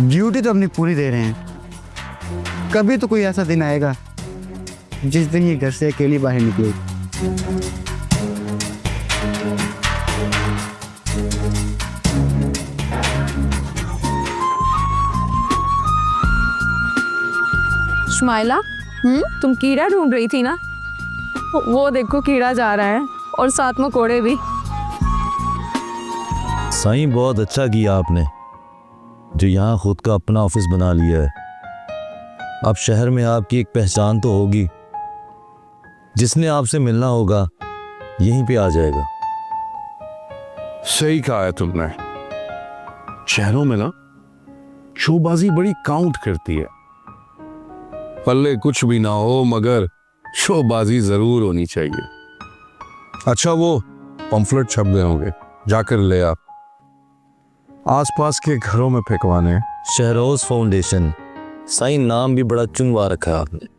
Duty तो अपनी पूरी दे रहे हैं, कभी तो कोई ऐसा दिन आएगा जिस दिन ये घर से अकेली बाहर निकलेगी। शुमाइला, तुम कीड़ा ढूंढ रही थी ना? वो देखो कीड़ा जा रहा है और साथ में कोड़े भी। साईं बहुत अच्छा किया आपने जो यहाँ खुद का अपना ऑफिस बना लिया है। अब शहर में आपकी एक पहचान तो होगी, जिसने आपसे मिलना होगा यहीं पे आ जाएगा। सही कहा है तुमने। शहरों में ना शोबाजी बड़ी काउंट करती है। पल्ले कुछ भी ना हो मगर शोबाजी जरूर होनी चाहिए। अच्छा, वो पंफलेट छप गए होंगे, जाकर ले आप। आसपास के घरों में फेंकवाने। शहरोज फाउंडेशन। साईं नाम भी बड़ा चुनवा रखा है आपने।